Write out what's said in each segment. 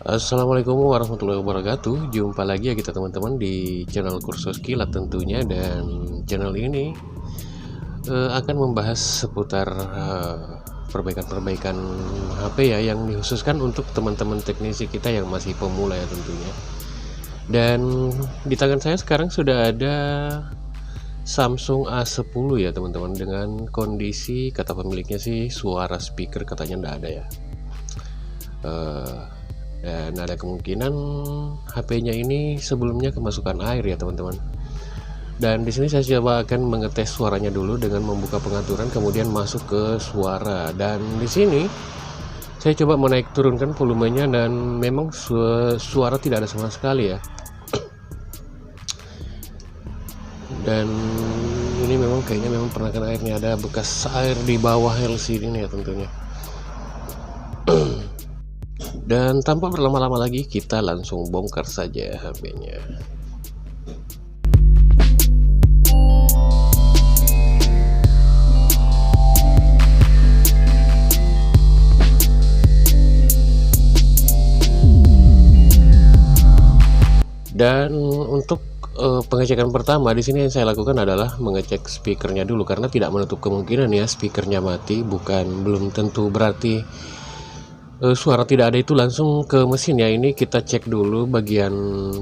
Assalamualaikum warahmatullahi wabarakatuh. Jumpa lagi ya kita teman-teman di channel Kursus Kilat tentunya. Dan channel ini akan membahas seputar perbaikan-perbaikan HP ya, yang dikhususkan untuk teman-teman teknisi kita yang masih pemula ya tentunya. Dan di tangan saya sekarang sudah ada Samsung A10 ya teman-teman, dengan kondisi kata pemiliknya sih suara speaker katanya ndak ada ya. Dan ada kemungkinan HP-nya ini sebelumnya kemasukan air ya teman-teman. Dan di sini saya coba akan mengetes suaranya dulu dengan membuka pengaturan, kemudian masuk ke suara. Dan di sini saya coba menaik turunkan volumenya, dan memang suara tidak ada sama sekali ya. Dan ini memang kayaknya memang penakan airnya, ada bekas air di bawah LCD ini ya tentunya. Dan tanpa berlama-lama lagi, kita langsung bongkar saja HP-nya. Dan untuk pengecekan pertama di sini yang saya lakukan adalah mengecek speakernya dulu, karena tidak menutup kemungkinan ya speakernya mati. Belum tentu berarti suara tidak ada itu langsung ke mesin ya. Ini kita cek dulu bagian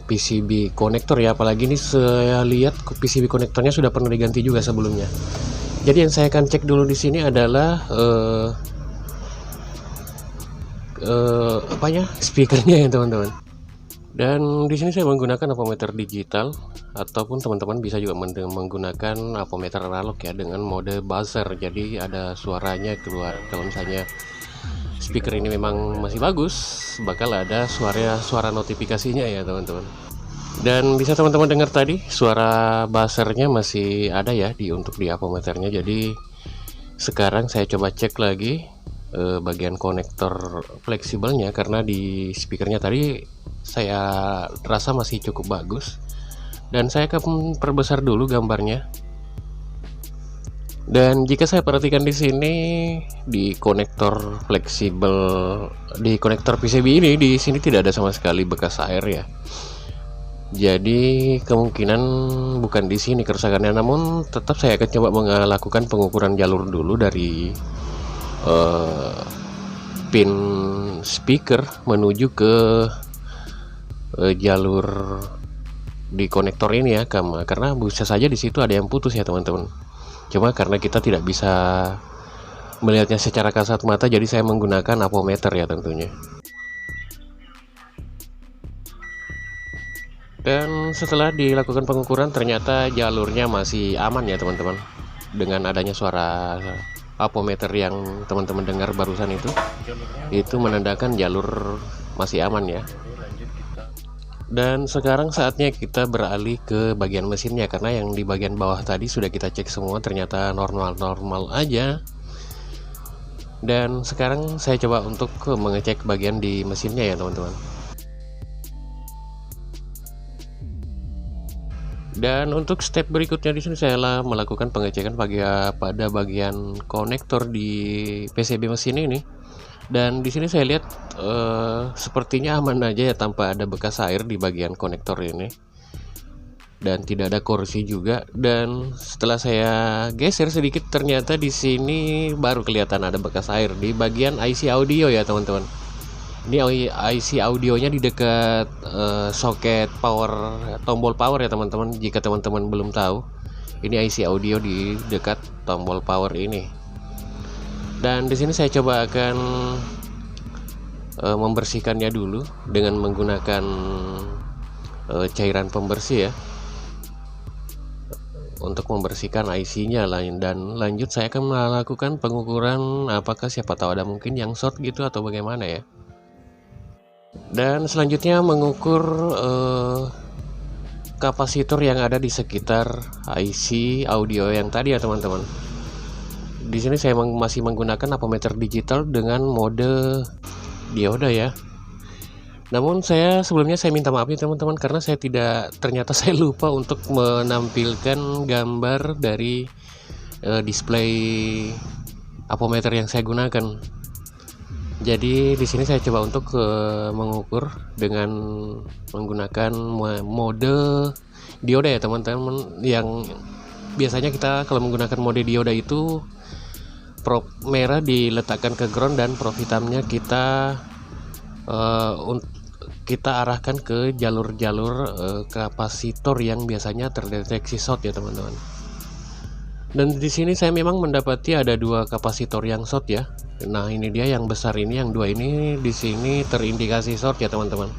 PCB konektor ya, apalagi ini saya lihat PCB konektornya sudah pernah diganti juga sebelumnya. Jadi yang saya akan cek dulu di sini adalah speakernya ya teman-teman. Dan di sini saya menggunakan avometer digital, ataupun teman-teman bisa juga menggunakan avometer analog ya dengan mode buzzer. Jadi ada suaranya keluar. Kalau misalnya speaker ini memang masih bagus, bakal ada suara notifikasinya ya teman-teman. Dan bisa teman-teman dengar tadi suara buzzernya masih ada ya untuk di avometernya. Jadi sekarang saya coba cek lagi bagian konektor fleksibelnya, karena di speakernya tadi saya rasa masih cukup bagus. Dan saya akan perbesar dulu gambarnya. Dan jika saya perhatikan di sini, di konektor fleksibel, di konektor PCB ini, di sini tidak ada sama sekali bekas air ya. Jadi kemungkinan bukan di sini kerusakannya, namun tetap saya akan coba melakukan pengukuran jalur dulu dari pin speaker menuju ke jalur di konektor ini ya, karena bisa saja di situ ada yang putus ya teman-teman. Cuma karena kita tidak bisa melihatnya secara kasat mata, jadi saya menggunakan avometer ya tentunya. Dan setelah dilakukan pengukuran, ternyata jalurnya masih aman ya teman-teman. Dengan adanya suara avometer yang teman-teman dengar barusan itu menandakan jalur masih aman ya. Dan sekarang saatnya kita beralih ke bagian mesinnya, karena yang di bagian bawah tadi sudah kita cek semua, ternyata normal-normal aja. Dan sekarang saya coba untuk mengecek bagian di mesinnya ya teman-teman. Dan untuk step berikutnya di sini saya melakukan pengecekan pada bagian konektor di PCB mesin ini. Dan di sini saya lihat sepertinya aman aja ya, tanpa ada bekas air di bagian konektor ini, dan tidak ada korsi juga. Dan setelah saya geser sedikit, ternyata di sini baru kelihatan ada bekas air di bagian IC audio ya teman-teman. Ini IC audionya di dekat soket tombol power ya teman-teman. Jika teman-teman belum tahu, ini IC audio di dekat tombol power ini. Dan di sini saya coba akan membersihkannya dulu dengan menggunakan cairan pembersih ya, untuk membersihkan IC-nya lain. Dan lanjut saya akan melakukan pengukuran, apakah siapa tahu ada mungkin yang short gitu atau bagaimana ya. Dan selanjutnya mengukur kapasitor yang ada di sekitar IC audio yang tadi ya teman-teman. Di sini saya masih menggunakan avometer digital dengan mode dioda ya. Namun sebelumnya saya minta maaf ya teman-teman, karena ternyata saya lupa untuk menampilkan gambar dari display avometer yang saya gunakan. Jadi di sini saya coba untuk mengukur dengan menggunakan mode dioda ya teman-teman. Yang biasanya kita kalau menggunakan mode dioda itu probe merah diletakkan ke ground dan probe hitamnya kita arahkan ke jalur-jalur kapasitor yang biasanya terdeteksi short ya teman-teman. Dan di sini saya memang mendapati ada dua kapasitor yang short ya. Nah, ini dia yang besar ini, yang dua ini di sini terindikasi short ya teman-teman.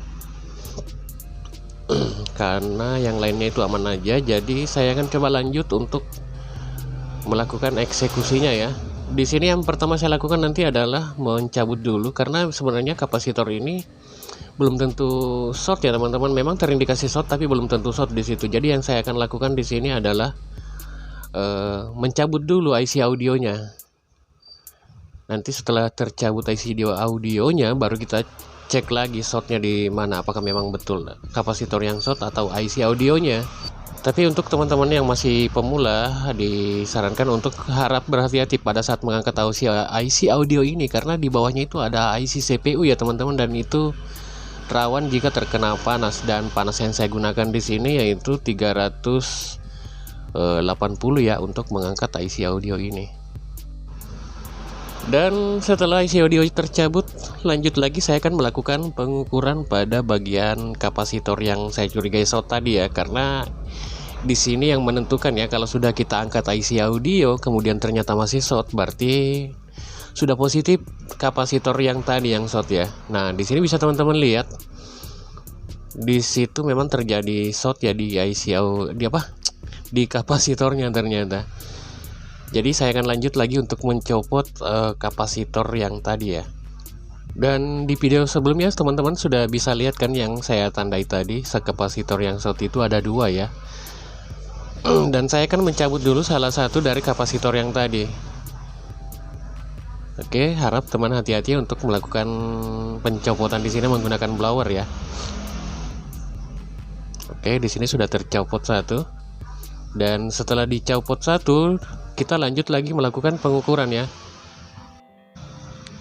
Karena yang lainnya itu aman aja, jadi saya akan coba lanjut untuk melakukan eksekusinya ya. Di sini yang pertama saya lakukan nanti adalah mencabut dulu, karena sebenarnya kapasitor ini belum tentu short ya teman-teman. Memang terindikasi short tapi belum tentu short di situ. Jadi yang saya akan lakukan di sini adalah mencabut dulu IC audionya. Nanti setelah tercabut IC audionya baru kita cek lagi shortnya di mana, apakah memang betul kapasitor yang short atau IC audionya. Tapi untuk teman-teman yang masih pemula disarankan untuk harap berhati-hati pada saat mengangkat IC audio ini, karena di bawahnya itu ada IC CPU ya teman-teman, dan itu rawan jika terkena panas. Dan panas yang saya gunakan di sini yaitu 380 ya untuk mengangkat IC audio ini. Dan setelah IC audio tercabut, lanjut lagi saya akan melakukan pengukuran pada bagian kapasitor yang saya curigai short tadi ya, karena di sini yang menentukan ya, kalau sudah kita angkat IC audio kemudian ternyata masih short, berarti sudah positif kapasitor yang tadi yang short ya. Nah, di sini bisa teman-teman lihat di situ memang terjadi short ya di di kapasitornya ternyata. Jadi saya akan lanjut lagi untuk mencopot kapasitor yang tadi ya. Dan di video sebelumnya teman-teman sudah bisa lihat kan yang saya tandai tadi, kapasitor yang short itu ada dua ya. Dan saya akan mencabut dulu salah satu dari kapasitor yang tadi. Oke, harap teman hati-hati untuk melakukan pencopotan di sini menggunakan blower ya. Oke, di sini sudah tercopot satu. Dan setelah dicopot satu, kita lanjut lagi melakukan pengukuran ya.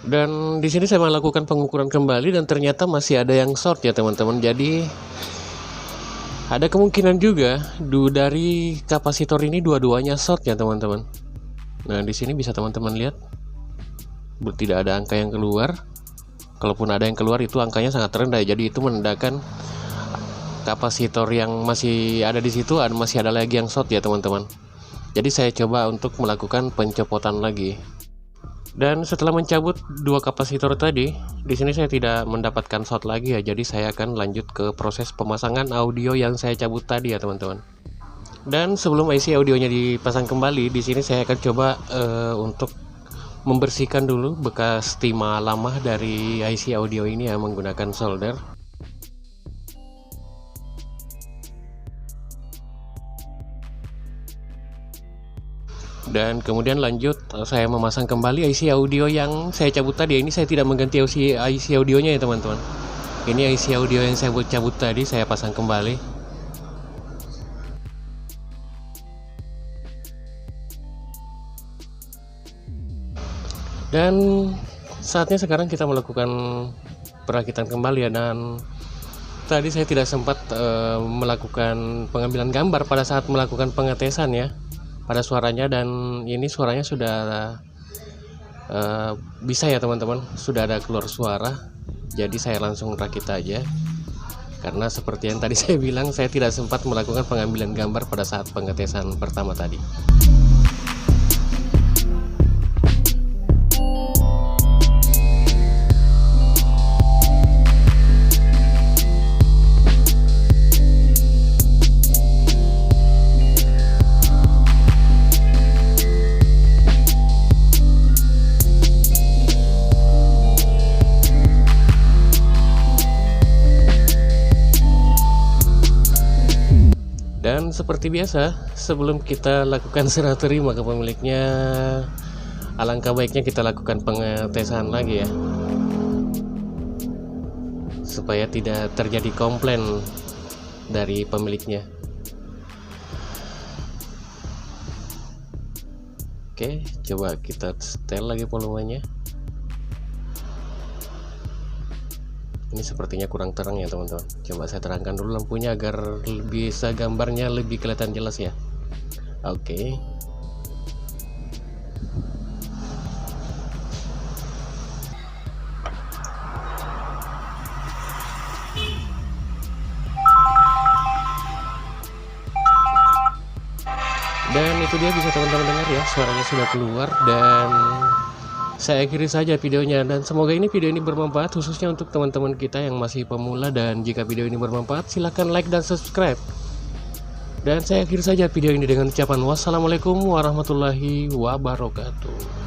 Dan di sini saya melakukan pengukuran kembali dan ternyata masih ada yang short ya teman-teman. Jadi ada kemungkinan juga dari kapasitor ini dua-duanya short ya teman-teman. Nah, di sini bisa teman-teman lihat tidak ada angka yang keluar. Kalaupun ada yang keluar itu angkanya sangat rendah. Jadi itu menandakan kapasitor yang masih ada di situ masih ada lagi yang short ya teman-teman. Jadi saya coba untuk melakukan pencopotan lagi. Dan setelah mencabut dua kapasitor tadi, di sini saya tidak mendapatkan short lagi ya. Jadi saya akan lanjut ke proses pemasangan audio yang saya cabut tadi ya teman-teman. Dan sebelum IC audionya dipasang kembali, di sini saya akan coba untuk membersihkan dulu bekas timah lama dari IC audio ini ya menggunakan solder. Dan kemudian lanjut saya memasang kembali IC audio yang saya cabut tadi. Ini saya tidak mengganti IC audionya ya teman-teman. Ini IC audio yang saya cabut tadi saya pasang kembali. Dan saatnya sekarang kita melakukan perakitan kembali ya. Dan tadi saya tidak sempat melakukan pengambilan gambar pada saat melakukan pengetesan ya pada suaranya, dan ini suaranya sudah bisa ya teman-teman, sudah ada keluar suara. Jadi saya langsung rakit aja, karena seperti yang tadi saya bilang, saya tidak sempat melakukan pengambilan gambar pada saat pengetesan pertama tadi. Dan seperti biasa, sebelum kita lakukan serah terima ke pemiliknya, alangkah baiknya kita lakukan pengetesan lagi ya, supaya tidak terjadi komplain dari pemiliknya. Oke, coba kita setel lagi volumenya. Ini sepertinya kurang terang ya teman-teman. Coba saya terangkan dulu lampunya agar bisa gambarnya lebih kelihatan jelas ya. Oke. Dan itu dia, bisa teman-teman dengar ya, suaranya sudah keluar. Dan saya akhiri saja videonya, dan semoga video ini bermanfaat khususnya untuk teman-teman kita yang masih pemula. Dan jika video ini bermanfaat, silahkan like dan subscribe. Dan saya akhiri saja video ini dengan ucapan wassalamualaikum warahmatullahi wabarakatuh.